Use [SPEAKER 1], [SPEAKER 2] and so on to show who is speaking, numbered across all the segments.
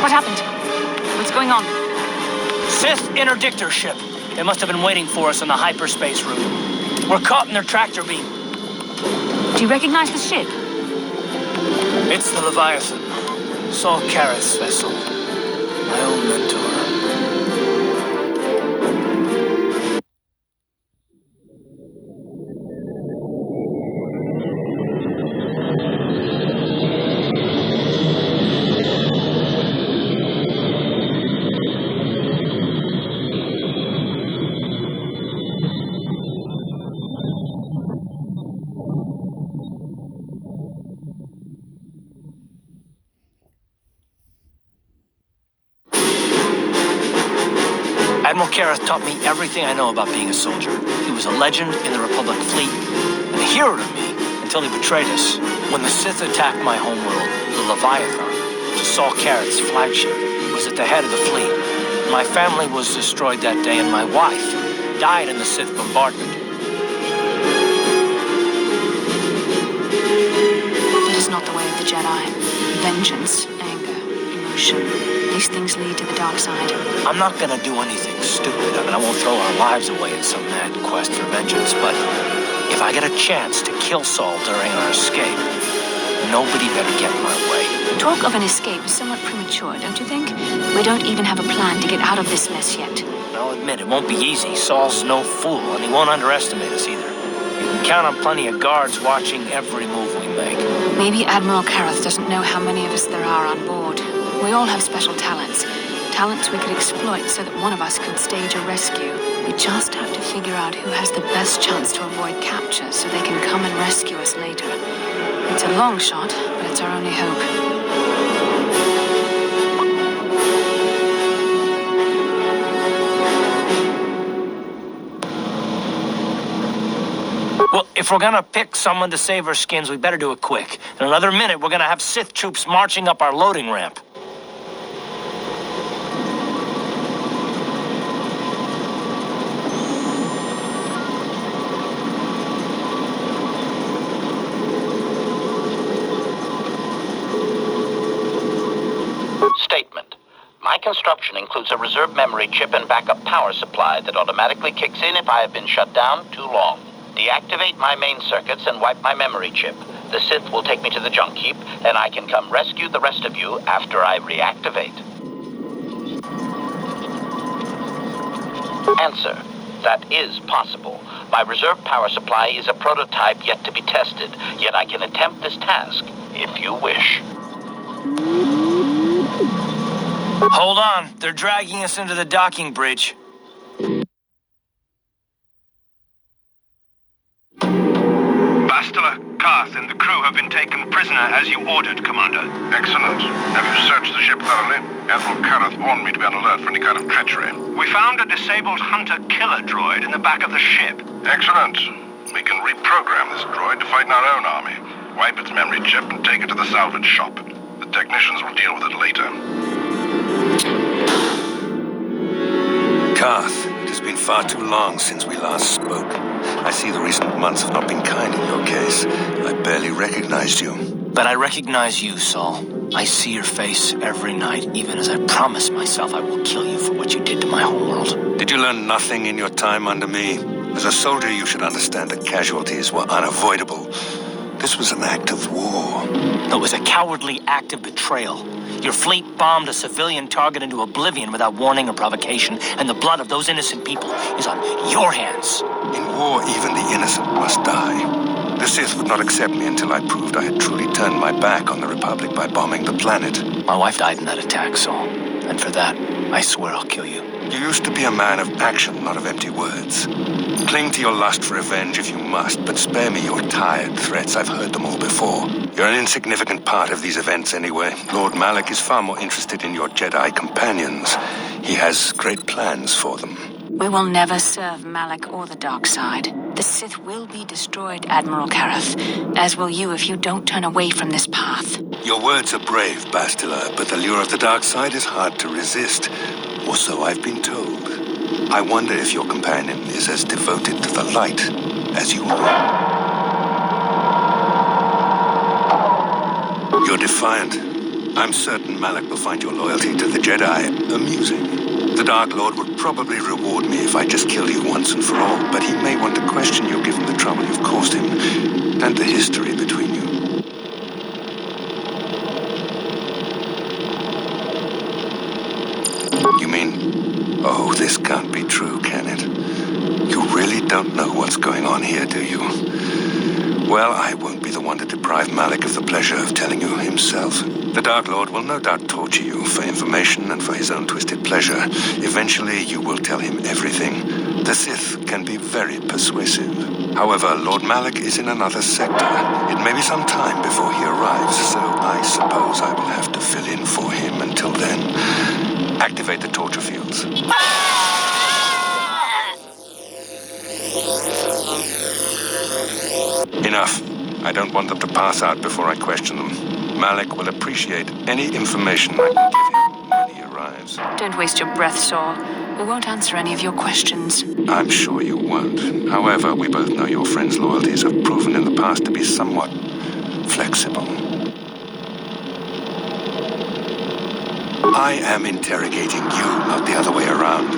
[SPEAKER 1] What happened? What's going on?
[SPEAKER 2] Sith interdictor ship. They must have been waiting for us on the hyperspace route. We're caught in their tractor beam.
[SPEAKER 1] Do you recognize the ship?
[SPEAKER 2] It's the Leviathan. Saul Karath's vessel. My old mentor. Admiral Karath taught me everything I know about being a soldier. He was a legend in the Republic fleet, and a hero to me until he betrayed us. When the Sith attacked my homeworld, the Leviathan, Saul Karath's flagship, was at the head of the fleet. My family was destroyed that day, and my wife died in the Sith bombardment.
[SPEAKER 1] That is not the way of the Jedi. Vengeance, anger, emotion. These things lead to the dark side.
[SPEAKER 2] I'm not gonna do anything stupid. I won't throw our lives away in some mad quest for vengeance, but if I get a chance to kill Saul during our escape, nobody better get in my way.
[SPEAKER 1] Talk of an escape is somewhat premature, don't you think? We don't even have a plan to get out of this mess yet.
[SPEAKER 2] I'll admit, it won't be easy. Saul's no fool, and he won't underestimate us either. You can count on plenty of guards watching every move we make.
[SPEAKER 1] Maybe Admiral Karath doesn't know how many of us there are on board. We all have special talents. Talents we could exploit so that one of us could stage a rescue. We just have to figure out who has the best chance to avoid capture so they can come and rescue us later. It's a long shot, but it's our only hope.
[SPEAKER 2] Well, if we're gonna pick someone to save our skins, we better do it quick. In another minute, we're gonna have Sith troops marching up our loading ramp.
[SPEAKER 3] Statement. My construction includes a reserve memory chip and backup power supply that automatically kicks in if I have been shut down too long. Deactivate my main circuits and wipe my memory chip. The Sith will take me to the junk heap, and I can come rescue the rest of you after I reactivate. Answer. That is possible. My reserve power supply is a prototype yet to be tested, yet I can attempt this task, if you wish.
[SPEAKER 2] Hold on, they're dragging us into the docking bridge.
[SPEAKER 4] Bastila, Carth, and the crew have been taken prisoner as you ordered, Commander.
[SPEAKER 5] Excellent. Have you searched the ship thoroughly? Admiral Karath warned me to be on alert for any kind of treachery.
[SPEAKER 4] We found a disabled hunter-killer droid in the back of the ship.
[SPEAKER 5] Excellent. We can reprogram this droid to fight in our own army. Wipe its memory chip and take it to the salvage shop. The technicians will deal with it later.
[SPEAKER 6] Carth, it has been far too long since we last spoke. I see the recent months have not been kind in your case. I barely recognized you.
[SPEAKER 2] But I recognize you, Saul. I see your face every night, even as I promise myself I will kill you for what you did to my homeworld.
[SPEAKER 6] Did you learn nothing in your time under me? As a soldier, you should understand that casualties were unavoidable. This was an act of war.
[SPEAKER 2] It was a cowardly act of betrayal. Your fleet bombed a civilian target into oblivion without warning or provocation, and the blood of those innocent people is on your hands.
[SPEAKER 6] In war, even the innocent must die. The Sith would not accept me until I proved I had truly turned my back on the Republic by bombing the planet.
[SPEAKER 2] My wife died in that attack, Saul. And for that, I swear I'll kill you.
[SPEAKER 6] You used to be a man of action, not of empty words. Cling to your lust for revenge if you must, but spare me your tired threats. I've heard them all before. You're an insignificant part of these events anyway. Lord Malak is far more interested in your Jedi companions. He has great plans for them.
[SPEAKER 1] We will never serve Malak or the dark side. The Sith will be destroyed, Admiral Karath, as will you if you don't turn away from this path.
[SPEAKER 6] Your words are brave, Bastila, but the lure of the dark side is hard to resist. Or so I've been told. I wonder if your companion is as devoted to the light as you are. You're defiant. I'm certain Malak will find your loyalty to the Jedi amusing. The Dark Lord would probably reward me if I just killed you once and for all, but he may want to question you given the trouble you've caused him and the history between you. You mean, oh, this can't be true, can it? You really don't know what's going on here, do you? Well, I won't be the one to deprive Malak of the pleasure of telling you himself. The Dark Lord will no doubt torture you for information and for his own twisted pleasure. Eventually, you will tell him everything. The Sith can be very persuasive. However, Lord Malak is in another sector. It may be some time before he arrives, so I suppose I will have to fill in for him until then. Activate the torture fields. Enough. I don't want them to pass out before I question them. Malak will appreciate any information I can give him when he arrives.
[SPEAKER 1] Don't waste your breath, Saul. We won't answer any of your questions.
[SPEAKER 6] I'm sure you won't. However, we both know your friend's loyalties have proven in the past to be somewhat flexible. I am interrogating you, not the other way around.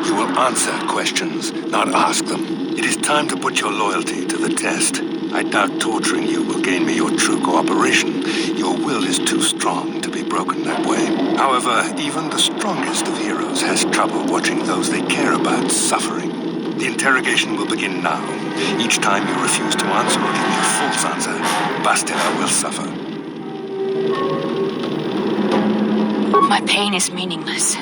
[SPEAKER 6] You will answer questions, not ask them. It is time to put your loyalty to the test. I doubt torturing you will gain me your true cooperation. Your will is too strong to be broken that way. However, even the strongest of heroes has trouble watching those they care about suffering. The interrogation will begin now. Each time you refuse to answer or give me a false answer, Bastila will suffer.
[SPEAKER 1] My pain is meaningless.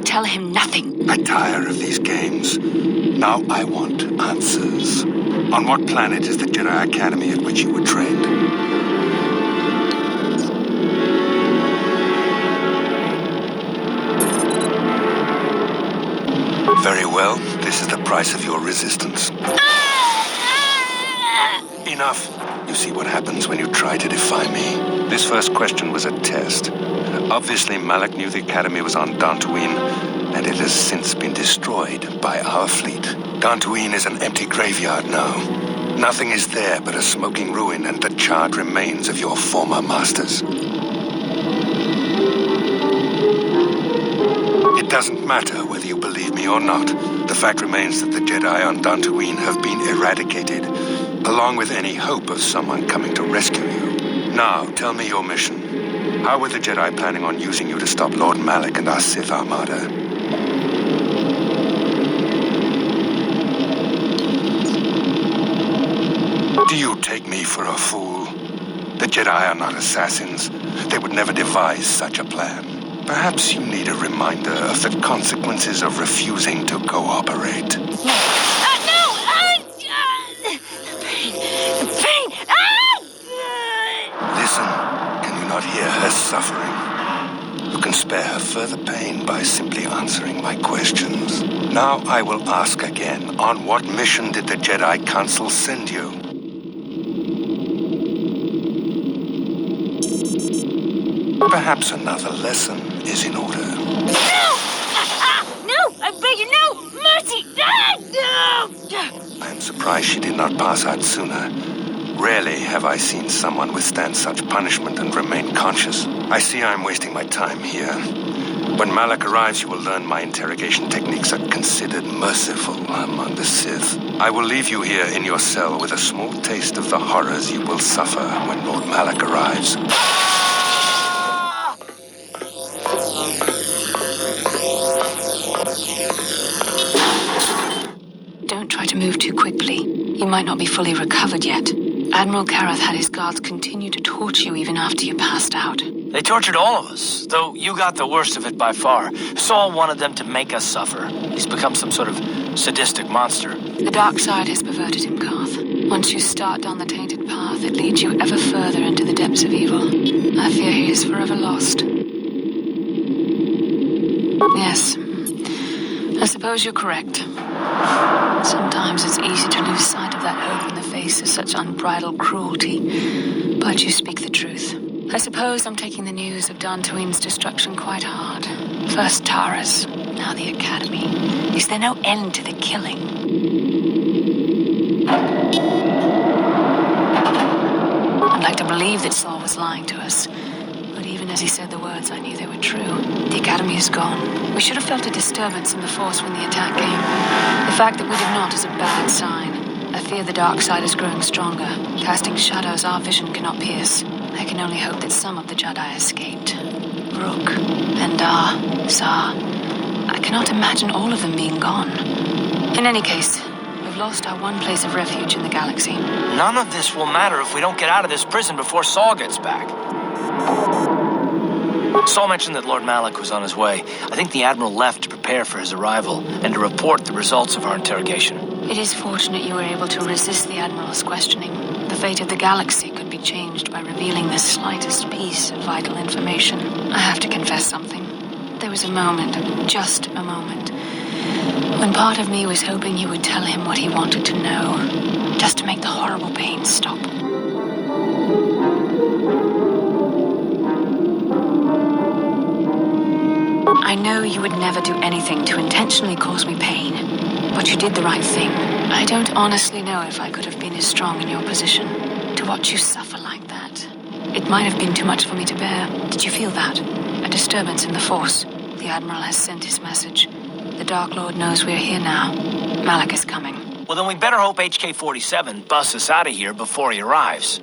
[SPEAKER 1] Tell him nothing.
[SPEAKER 6] I tire of these games. Now I want answers. On what planet is the Jedi Academy at which you were trained? Very well. This is the price of your resistance. Enough. You see what happens when you try to defy me. This first question was a test. Obviously, Malak knew the Academy was on Dantooine, and it has since been destroyed by our fleet. Dantooine is an empty graveyard now. Nothing is there but a smoking ruin and the charred remains of your former masters. It doesn't matter whether you believe me or not. The fact remains that the Jedi on Dantooine have been eradicated, along with any hope of someone coming to rescue you. Now, tell me your mission. How were the Jedi planning on using you to stop Lord Malak and our Sith Armada? Do you take me for a fool? The Jedi are not assassins. They would never devise such a plan. Perhaps you need a reminder of the consequences of refusing to cooperate. Listen, can you not hear her suffering? You can spare her further pain by simply answering my questions. Now I will ask again, on what mission did the Jedi Council send you? Perhaps another lesson is in order.
[SPEAKER 7] No! No! I beg you, no! Mercy! No!
[SPEAKER 6] I am surprised she did not pass out sooner. Rarely have I seen someone withstand such punishment and remain conscious. I see I'm wasting my time here. When Malak arrives, you will learn my interrogation techniques are considered merciful among the Sith. I will leave you here in your cell with a small taste of the horrors you will suffer when Lord Malak arrives.
[SPEAKER 1] Don't try to move too quickly. You might not be fully recovered yet. Admiral Karath had his guards continue to torture you even after you passed out.
[SPEAKER 2] They tortured all of us, though you got the worst of it by far. Saul wanted them to make us suffer. He's become some sort of sadistic monster.
[SPEAKER 1] The dark side has perverted him, Carth. Once you start down the tainted path, it leads you ever further into the depths of evil. I fear he is forever lost. Yes, I suppose you're correct. Sometimes it's easy to lose sight of that hope in the face of such unbridled cruelty. But you speak the truth. I suppose I'm taking the news of Dantooine's destruction quite hard. First Taras, now the Academy. Is there no end to the killing? I'd like to believe that Saul was lying to us. But even as he said the words, I knew they were true. The Academy is gone. We should have felt a disturbance in the Force when the attack came. The fact that we did not is a bad sign. I fear the dark side is growing stronger, casting shadows our vision cannot pierce. I can only hope that some of the Jedi escaped. Rook, Endar, Zar. I cannot imagine all of them being gone. In any case, we've lost our one place of refuge in the galaxy.
[SPEAKER 2] None of this will matter if we don't get out of this prison before Saul gets back. Saul mentioned that Lord Malak was on his way. I think the Admiral left to prepare for his arrival and to report the results of our interrogation.
[SPEAKER 1] It is fortunate you were able to resist the Admiral's questioning. The fate of the galaxy could be changed by revealing the slightest piece of vital information. I have to confess something. There was a moment, just a moment, when part of me was hoping you would tell him what he wanted to know, just to make the horrible pain stop. I know you would never do anything to intentionally cause me pain, but you did the right thing. I don't honestly know if I could have been as strong in your position. To watch you suffer like that, it might have been too much for me to bear. Did you feel that? A disturbance in the Force. The Admiral has sent his message. The Dark Lord knows we're here now. Malak is coming.
[SPEAKER 2] Well, then we better hope HK-47 busts us out of here before he arrives.